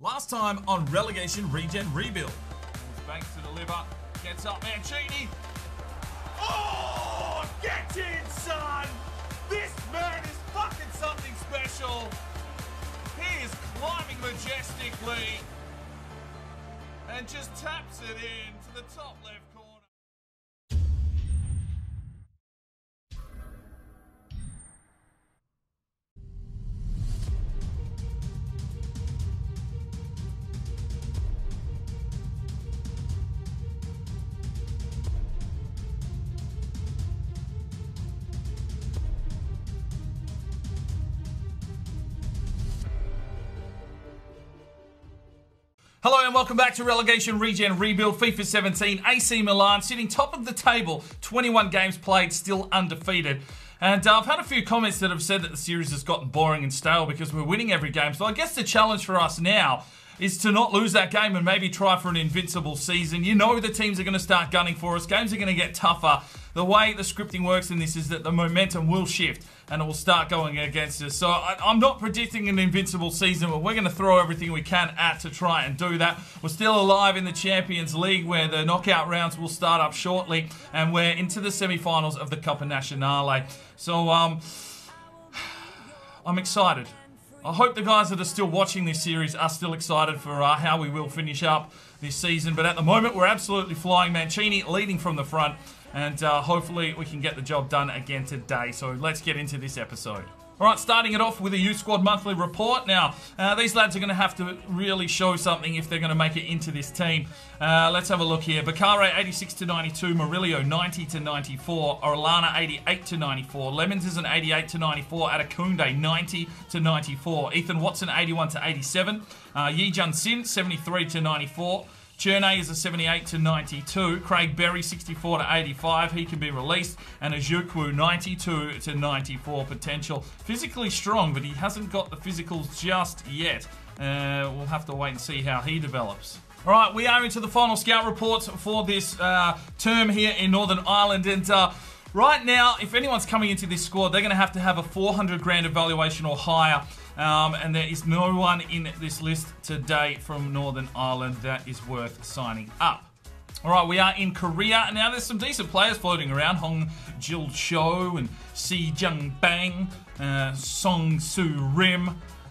Last time on Relegation Regen Rebuild. Banks to deliver, gets up Mancini. Oh, get in, son! This man is fucking something special. He is climbing majestically and just taps it in to the top left corner. Hello and welcome back to Relegation Regen Rebuild, FIFA 17, AC Milan sitting top of the table, 21 games played, still undefeated. And I've had a few comments that have said that the series has gotten boring and stale because we're winning every game. So I guess the challenge for us now is to not lose that game and maybe try for an invincible season. You know the teams are going to start gunning for us. Games are going to get tougher. The way the scripting works in this is that the momentum will shift and it will start going against us. So I'm not predicting an invincible season, but we're going to throw everything we can at to try and do that. We're still alive in the Champions League where the knockout rounds will start up shortly and we're into the semi-finals of the Coppa Nazionale. So I'm excited. I hope the guys that are still watching this series are still excited for how we will finish up this season. But at the moment, we're absolutely flying. Mancini leading from the front. And hopefully we can get the job done again today. So let's get into this episode. All right, starting it off with a Youth Squad monthly report. Now, these lads are going to have to really show something if they're going to make it into this team. Let's have a look here. Bakare, 86-92. Murillo, 90-94. Orellana, 88-94. Lemons is an 88-94. Atakunde, 90-94. Ethan Watson, 81-87. Yijun Sin, 73-94. Chernay is a 78-92. Craig Berry, 64-85. He can be released. And Ajukwu, 92-94 potential. Physically strong, but he hasn't got the physicals just yet. We'll have to wait and see how he develops. All right, we are into the final scout reports for this term here in Northern Ireland. And right now, if anyone's coming into this squad, they're going to have a 400 grand evaluation or higher. And there is no one in this list today from Northern Ireland that is worth signing up. All right, we are in Korea. Now, there's some decent players floating around. Hong Jil Cho and Si Jung Bang, Song Soo Rim.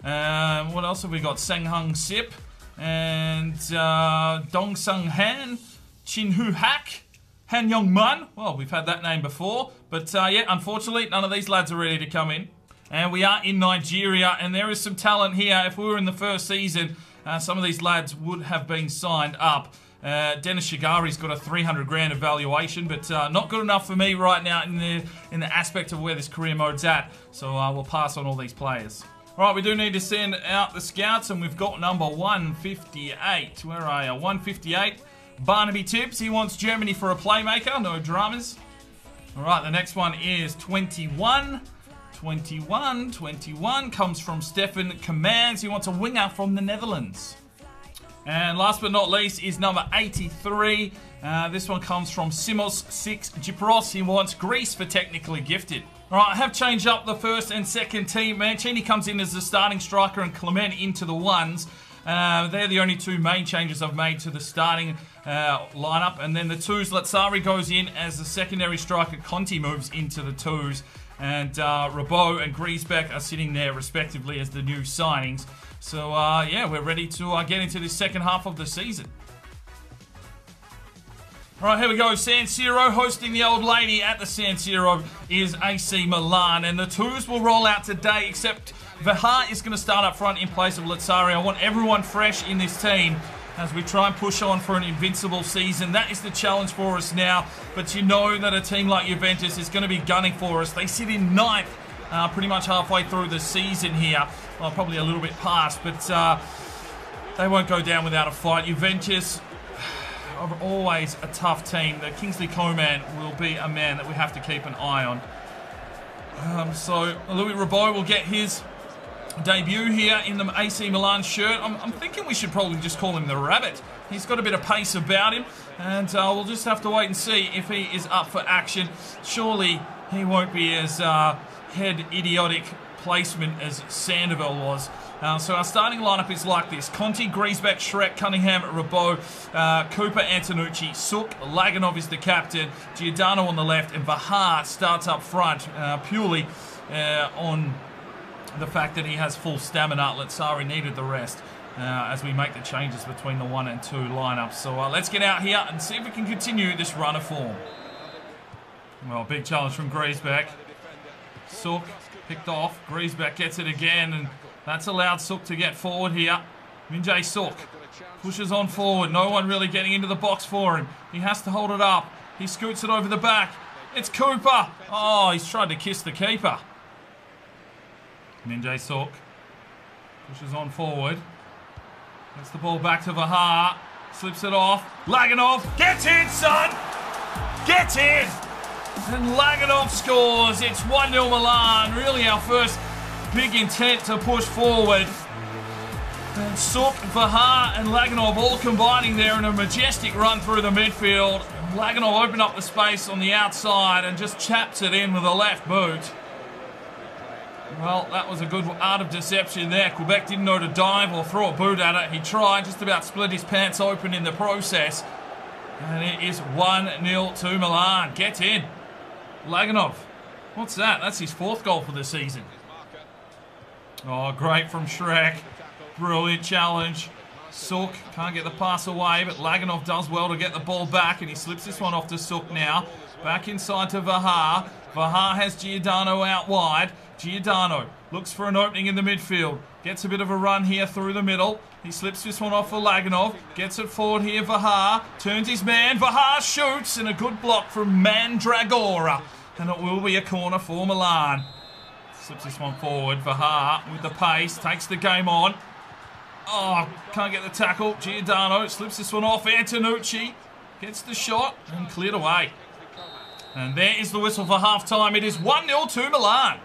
What else have we got? Sang Hung Sip and Dong Sung Han, Chin Hu Hak, Han Yong Mun. Well, we've had that name before. But yeah, unfortunately, none of these lads are ready to come in. And we are in Nigeria, and there is some talent here. If we were in the first season, some of these lads would have been signed up. Dennis Shigari's got a 300 grand evaluation, but not good enough for me right now in the aspect of where this career mode's at. So we'll pass on all these players. All right, we do need to send out the scouts, and we've got number 158. Where are you? 158. Barnaby Tibbs. He wants Germany for a playmaker. No dramas. All right, the next one is 21 comes from Stefan Commands. He wants a winger from the Netherlands. And last but not least is number 83. This one comes from Simos6 Gipros. He wants Greece for technically gifted. All right, I have changed up the first and second team. Mancini comes in as the starting striker and Clement into the ones. They're the only two main changes I've made to the starting lineup. And then the twos, Lazzari goes in as the secondary striker. Conti moves into the twos. And Rabot and Griesbeck are sitting there respectively as the new signings. So yeah, we're ready to get into this second half of the season. All right, here we go. San Siro hosting the old lady at the San Siro is AC Milan. And the twos will roll out today, except Vahar is going to start up front in place of Lazzari. I want everyone fresh in this team as we try and push on for an invincible season. That is the challenge for us now. But you know that a team like Juventus is going to be gunning for us. They sit in ninth pretty much halfway through the season here. Well, probably a little bit past, but they won't go down without a fight. Juventus are always a tough team. The Kingsley Coman will be a man that we have to keep an eye on. So Louis Rabot will get his debut here in the AC Milan shirt. I'm thinking we should probably just call him the Rabbit. He's got a bit of pace about him, and we'll just have to wait and see if he is up for action. Surely he won't be as head idiotic placement as Sandoval was. So our starting lineup is like this. Conti, Griesbeck, Shrek, Cunningham, Rabot, Cooper, Antonucci, Sook, Laganov is the captain, Giordano on the left, and Vahar starts up front purely on the fact that he has full stamina. Latsari needed the rest as we make the changes between the 1 and 2 lineups. So let's get out here and see if we can continue this run of form. Well, big challenge from Griesbeck. Sook picked off. Griesbeck gets it again, and that's allowed Sook to get forward here. Minjay Sook pushes on forward. No one really getting into the box for him. He has to hold it up. He scoots it over the back. It's Cooper. Oh, he's tried to kiss the keeper. Minjay Sook pushes on forward. Gets the ball back to Vahar. Slips it off. Laganov gets in, son! Get in! And Laganov scores. It's 1-0 Milan. Really our first big intent to push forward. And Sook, Vahar and Laganov all combining there in a majestic run through the midfield. Laganov opened up the space on the outside and just chaps it in with a left boot. Well, that was a good art of deception there. Quebec didn't know to dive or throw a boot at it. He tried, just about split his pants open in the process. And it is 1-0 to Milan. Get in. Laganov. What's that? That's his 4th goal for the season. Oh, great from Shrek. Brilliant challenge. Sook can't get the pass away, but Laganov does well to get the ball back, and he slips this one off to Sook now. Back inside to Vahar. Vahar has Giordano out wide. Giordano looks for an opening in the midfield. Gets a bit of a run here through the middle. He slips this one off for Laganov. Gets it forward here, Vahar. Turns his man. Vahar shoots, and a good block from Mandragora. And it will be a corner for Milan. Slips this one forward. Vahar with the pace. Takes the game on. Oh, can't get the tackle. Giordano slips this one off. Antonucci gets the shot and cleared away. And there is the whistle for half-time. It is 1-0 to Milan.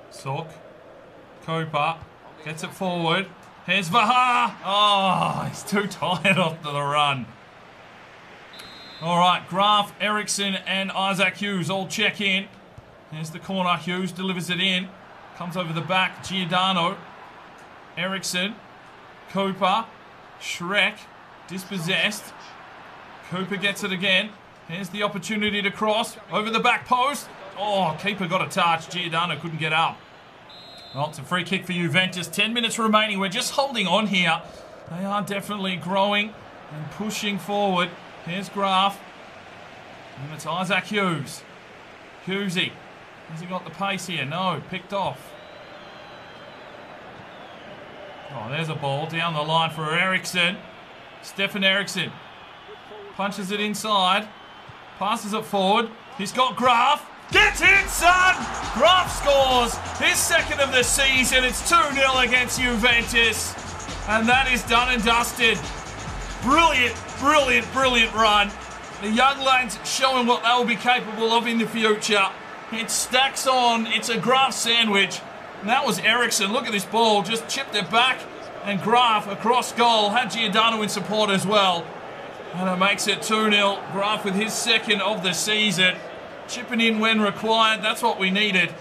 Sook. Cooper gets it forward. Here's Vahar. Oh, he's too tired after the run. All right, Graf, Eriksson, and Isaac Hughes all check in. Here's the corner. Hughes delivers it in. Comes over the back. Giordano. Eriksson. Cooper. Shrek. Dispossessed. Cooper gets it again. Here's the opportunity to cross. Over the back post. Oh, keeper got a touch. Giordano couldn't get up. Well, it's a free kick for Juventus. 10 minutes remaining. We're just holding on here. They are definitely growing and pushing forward. Here's Graf. And it's Isaac Hughes. Hughesy. Has he got the pace here? No, picked off. Oh, there's a ball down the line for Eriksson. Stefan Eriksson. Punches it inside. Passes it forward. He's got Graf. Gets in, son! Graf scores his 2nd of the season. It's 2-0 against Juventus. And that is done and dusted. Brilliant, brilliant, brilliant run. The young lads showing what they will be capable of in the future. It stacks on. It's a Graf sandwich. And that was Eriksson. Look at this ball. Just chipped it back. And Graf across goal. Had Giordano in support as well. And it makes it 2-0. Graf with his 2nd of the season. Chipping in when required. That's what we needed.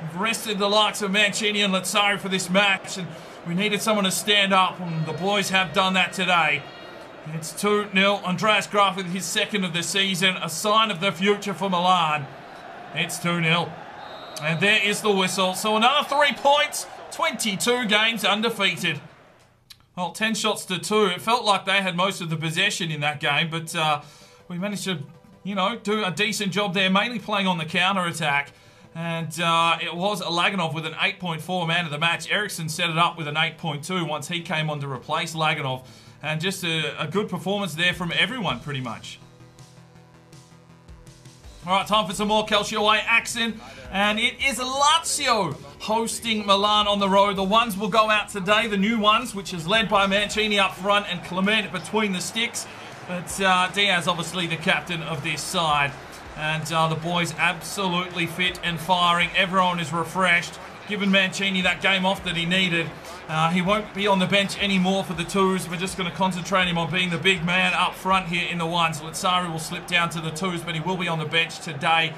We've rested the likes of Mancini and Lazzari for this match. And we needed someone to stand up. And the boys have done that today. It's 2-0. Andreas Graf with his 2nd of the season. A sign of the future for Milan. It's 2-0. And there is the whistle. So another 3 points. 22 games undefeated. Well, 10 shots to 2. It felt like they had most of the possession in that game. But we managed to, you know, do a decent job there. Mainly playing on the counter-attack. And it was Laganov with an 8.4 man of the match. Eriksson set it up with an 8.2 once he came on to replace Laganov. And just a good performance there from everyone, pretty much. All right, time for some more Calcio Way action. And it is Lazio hosting Milan on the road. The ones will go out today, the new ones, which is led by Mancini up front and Clement between the sticks. But Diaz, obviously the captain of this side. And the boys absolutely fit and firing. Everyone is refreshed. Given Mancini that game off that he needed. He won't be on the bench anymore for the twos. We're just going to concentrate him on being the big man up front here in the ones. Lazzari will slip down to the twos, but he will be on the bench today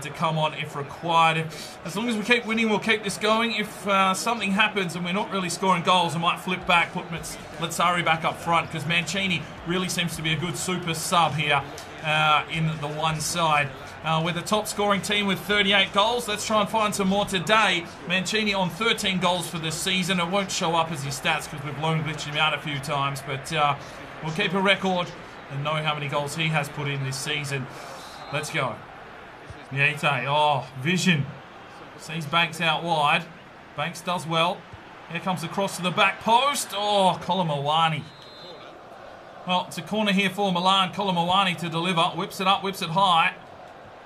to come on if required. As long as we keep winning, we'll keep this going. If something happens and we're not really scoring goals, I might flip back, put Lazzari back up front, because Mancini really seems to be a good super sub here in the one side. We're the top scoring team with 38 goals. Let's try and find some more today. Mancini on 13 goals for this season. It won't show up as his stats because we've loan glitched him out a few times, but we'll keep a record and know how many goals he has put in this season. Let's go. Yete, oh, vision. Sees Banks out wide. Banks does well. Here comes the cross to the back post. Oh, Colomawani. Well, it's a corner here for Milan. Colomawani to deliver. Whips it up, whips it high.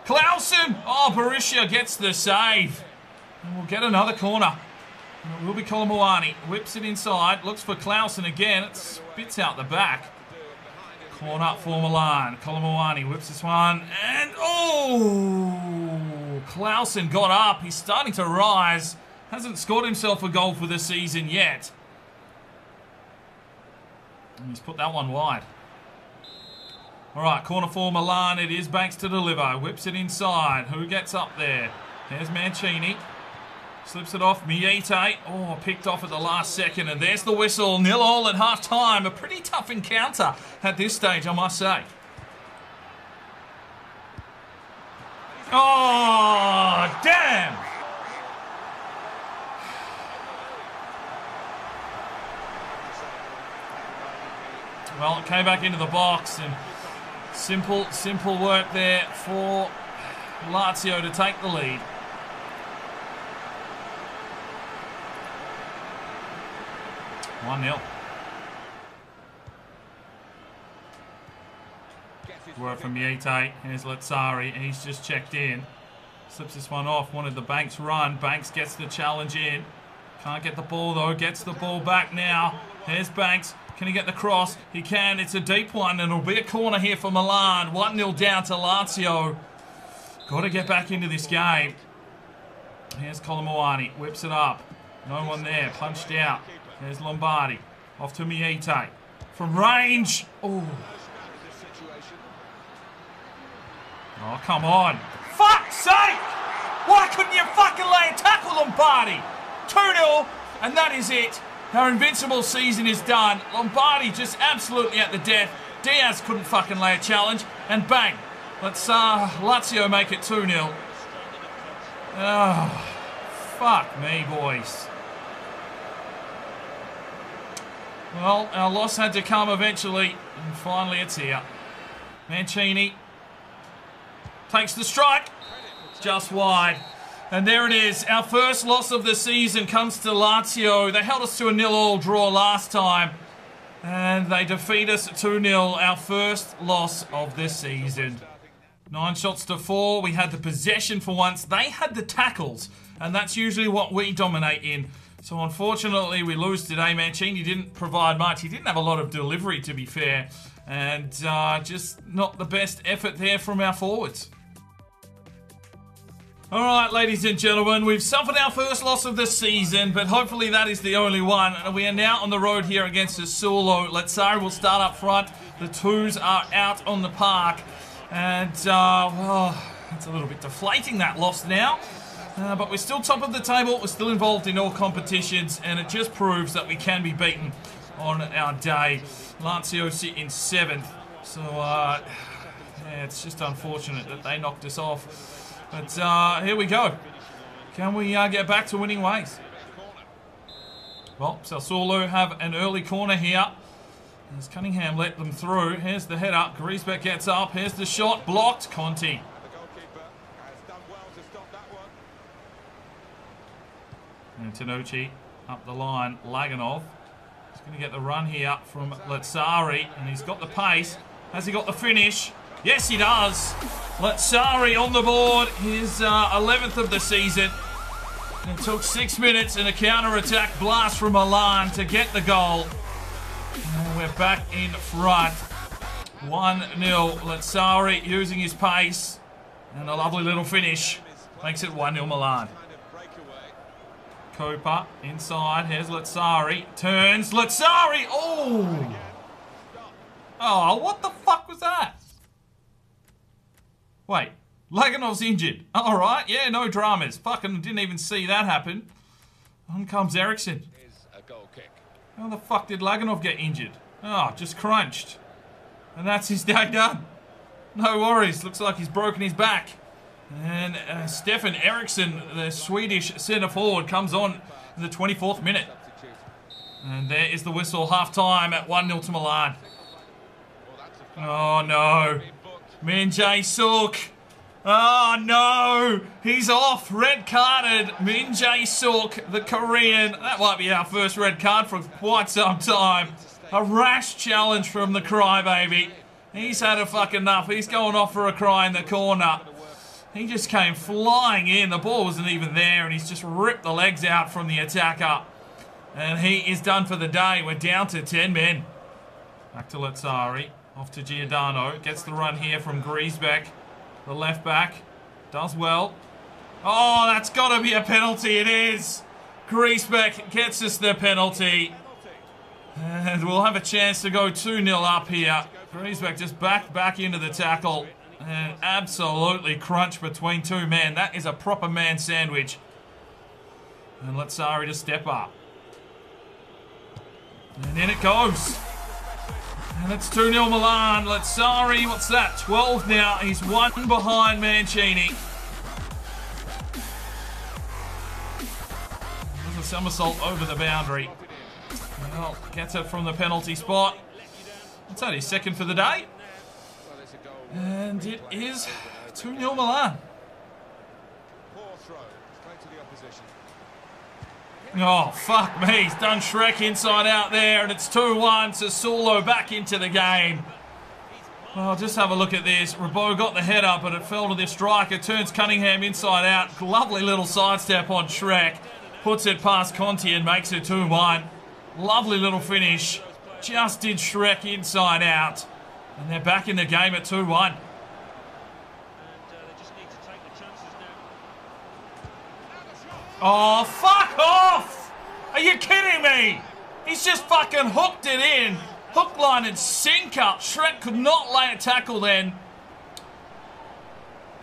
Clausen! Oh, Borussia gets the save. And we'll get another corner. And it will be Colomawani. Whips it inside. Looks for Clausen again. It spits out the back. Corner for Milan. Colomawani whips this one. And, oh! Clausen got up. He's starting to rise. Hasn't scored himself a goal for the season yet. And he's put that one wide. Alright, corner for Milan. It is Banks to deliver. Whips it inside. Who gets up there? There's Mancini. Slips it off. Miete. Oh, picked off at the last second. And there's the whistle. 0-0 at half-time. A pretty tough encounter at this stage, I must say. Oh, damn! Well, it came back into the box, and simple work there for Lazio to take the lead. One-0. Work from Miete. Here's Lazzari. He's just checked in. Slips this one off. Wanted the Banks run. Banks gets the challenge in. Can't get the ball though. Gets the ball back now. Here's Banks. Can he get the cross? He can. It's a deep one, and it'll be a corner here for Milan. 1-0 down to Lazio. Got to get back into this game. Here's Colomawani. Whips it up. No one there. Punched out. There's Lombardi. Off to Miete. From range. Oh. Oh, come on. Fuck's sake! Why couldn't you fucking lay a tackle, Lombardi? 2-0, and that is it. Our invincible season is done. Lombardi just absolutely at the death. Diaz couldn't fucking lay a challenge. And bang. Let's Lazio make it 2-0. Oh, fuck me, boys. Well, our loss had to come eventually. And finally it's here. Mancini takes the strike. Just wide. And there it is. Our first loss of the season comes to Lazio. They held us to a 0-0 draw last time. And they defeat us 2-0. Our first loss of the season. 9 shots to 4. We had the possession for once. They had the tackles. And that's usually what we dominate in. So unfortunately we lose today. Mancini didn't provide much. He didn't have a lot of delivery, to be fair. And just not the best effort there from our forwards. Alright, ladies and gentlemen, we've suffered our first loss of the season, but hopefully that is the only one. We are now on the road here against Sassuolo. Lazzari will start up front. The twos are out on the park. And, well, it's a little bit deflating, that loss now. But we're still top of the table. We're still involved in all competitions, and it just proves that we can be beaten on our day. Lazio sit in 7th. So, yeah, it's just unfortunate that they knocked us off. But here we go. Can we get back to winning ways? Well, Sassuolo have an early corner here. As Cunningham let them through. Here's the header. Griesbeck gets up. Here's the shot. Blocked. Conti. And Tanucci up the line. Laganov. He's going to get the run here from Lazzari. And he's got the pace. Has he got the finish? Yes, he does. Lazzari on the board. His 11th of the season. It took 6 minutes and a counter-attack blast from Milan to get the goal. And we're back in front. 1-0. Lazzari using his pace. And a lovely little finish. Makes it 1-0 Milan. Cooper inside. Here's Lazzari. Turns. Lazzari. Oh. Oh, what the fuck was that? Wait. Laganov's injured. All right. Yeah, no dramas. Fucking didn't even see that happen. On comes Eriksson. How the fuck did Laganov get injured? Oh, just crunched. And that's his day done. No worries. Looks like he's broken his back. And Stefan Eriksson, the Swedish centre forward, comes on in the 24th minute. And there is the whistle, half-time at 1-0 to Milan. Oh, no. Min Jae-suk. Oh, no. He's off. Red-carded. Min Jae-suk, the Korean. That might be our first red card for quite some time. A rash challenge from the crybaby. He's had a fucking enough. He's going off for a cry in the corner. He just came flying in. The ball wasn't even there, and he's just ripped the legs out from the attacker. And he is done for the day. We're down to 10 men. Back to Lazzari. Off to Giordano. Gets the run here from Griesbeck. The left back. Does well. Oh, that's got to be a penalty. It is. Griesbeck gets us the penalty. And we'll have a chance to go 2-0 up here. Griesbeck just back into the tackle. And absolutely crunch between two men. That is a proper man sandwich. And Lazzari to step up. And in it goes. And it's 2-0 Milan. Lazzari, what's that? 12 now. He's one behind Mancini. There's a somersault over the boundary. Well, gets it from the penalty spot. It's only second for the day. And it is 2-0 Milan. Oh, fuck me. He's done Shrek inside out there, and it's 2-1. Sassuolo back into the game. Well, just have a look at this. Rabo got the header, but it fell to the striker. Turns Cunningham inside out. Lovely little sidestep on Shrek. Puts it past Conti and makes it 2-1. Lovely little finish. Just did Shrek inside out. And they're back in the game at 2-1. Oh, fuck off! Are you kidding me? He's just fucking hooked it in. Hook, line, and sinker. Shrek could not lay a tackle then.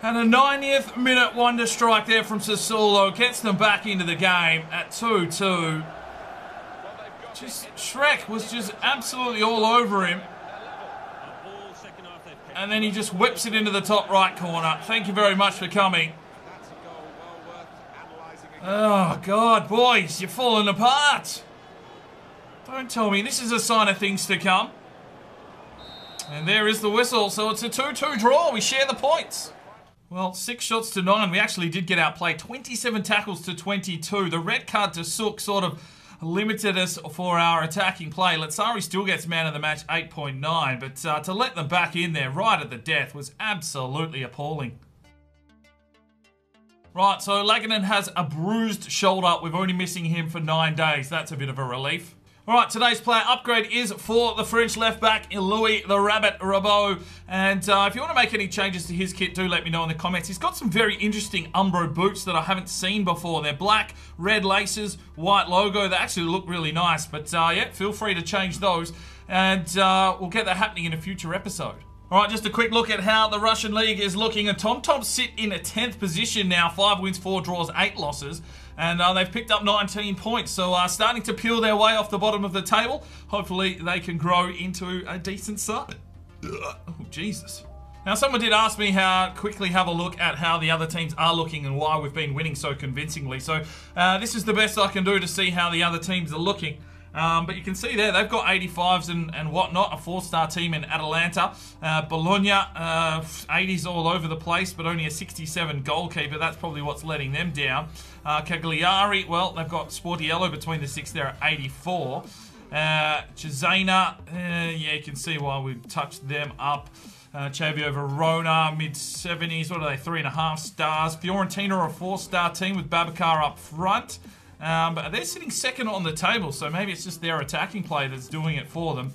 And a 90th minute wonder strike there from Sassuolo gets them back into the game at 2-2. Shrek was just absolutely all over him. And then he just whips it into the top right corner. Thank you very much for coming. Oh, God, boys, you're falling apart. Don't tell me this is a sign of things to come. And there is the whistle, so it's a 2-2 draw. We share the points. Well, 6 shots to 9. We actually did get outplayed. 27 tackles to 22. The red card to Sook sort of limited us for our attacking play. Lazzari still gets man of the match, 8.9. But to let them back in there right at the death was absolutely appalling. Right, so Laganen has a bruised shoulder. We're only missing him for 9 days. That's a bit of a relief. All right, today's player upgrade is for the French left-back, Louis the Rabbit Rabo. And if you want to make any changes to his kit, do let me know in the comments. He's got some very interesting Umbro boots that I haven't seen before. They're black, red laces, white logo. They actually look really nice. But yeah, feel free to change those. And we'll get that happening in a future episode. All right, just a quick look at how the Russian League is looking. And TomTom sit in a 10th position now. 5 wins, 4 draws, 8 losses. And they've picked up 19 points. So starting to peel their way off the bottom of the table. Hopefully they can grow into a decent side. Oh, Jesus. Now, someone did ask me how quickly have a look at how the other teams are looking and why we've been winning so convincingly. So this is the best I can do to see how the other teams are looking. But you can see there, they've got 85s and whatnot, a 4-star team in Atalanta. Bologna, 80s all over the place, but only a 67 goalkeeper. That's probably what's letting them down. Cagliari, well, they've got Sportiello between the 6 there at 84. Cesena, yeah, you can see why we've touched them up. Chavio Verona, mid-70s, what are they, 3.5 stars. Fiorentina are a 4-star team with Babacar up front. But they're sitting second on the table, so maybe it's just their attacking play that's doing it for them.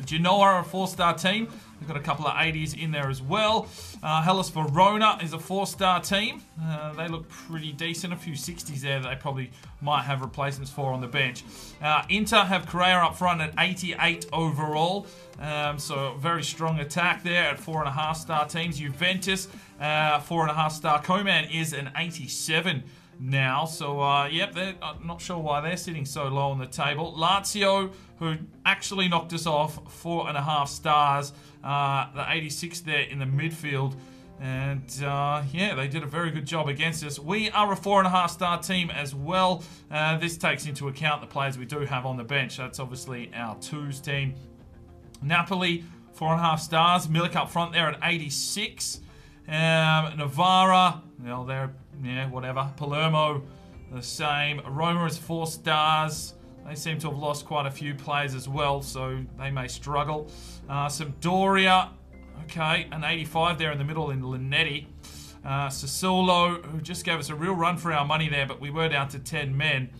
Genoa are a 4-star team. They've got a couple of 80s in there as well. Hellas Verona is a 4-star team. They look pretty decent. A few 60s there that they probably might have replacements for on the bench. Inter have Correa up front at 88 overall. So very strong attack there at 4.5-star teams. Juventus, 4.5-star. Coman is an 87 now. So, yep, I'm not sure why they're sitting so low on the table. Lazio, who actually knocked us off, 4.5 stars. The 86 there in the midfield. And, yeah, they did a very good job against us. We are a 4.5-star team as well. This takes into account the players we do have on the bench. That's obviously our 2s team. Napoli, 4.5 stars. Milik up front there at 86. Navarra, well, they're, yeah, whatever. Palermo, the same. Roma is 4 stars. They seem to have lost quite a few players as well, so they may struggle. Sampdoria, okay, an 85 there in the middle in Linetti. Sassuolo, who just gave us a real run for our money there, but we were down to 10 men.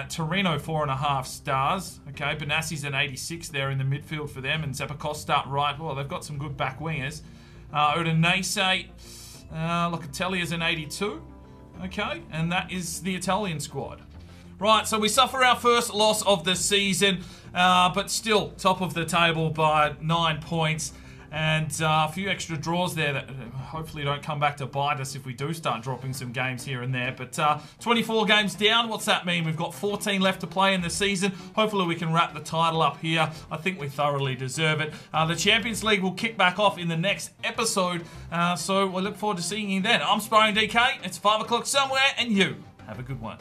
Torino, 4.5 stars. Okay, Benassi's an 86 there in the midfield for them, and Zappacosta right. Well, they've got some good back wingers. Udinese, Locatelli is an 82. Okay, and that is the Italian squad. Right, so we suffer our first loss of the season, but still top of the table by 9 points. And a few extra draws there that hopefully don't come back to bite us if we do start dropping some games here and there. But 24 games down, what's that mean? We've got 14 left to play in the season. Hopefully we can wrap the title up here. I think we thoroughly deserve it. The Champions League will kick back off in the next episode. So we look forward to seeing you then. I'm Sparring DK. It's 5 o'clock somewhere, and you have a good one.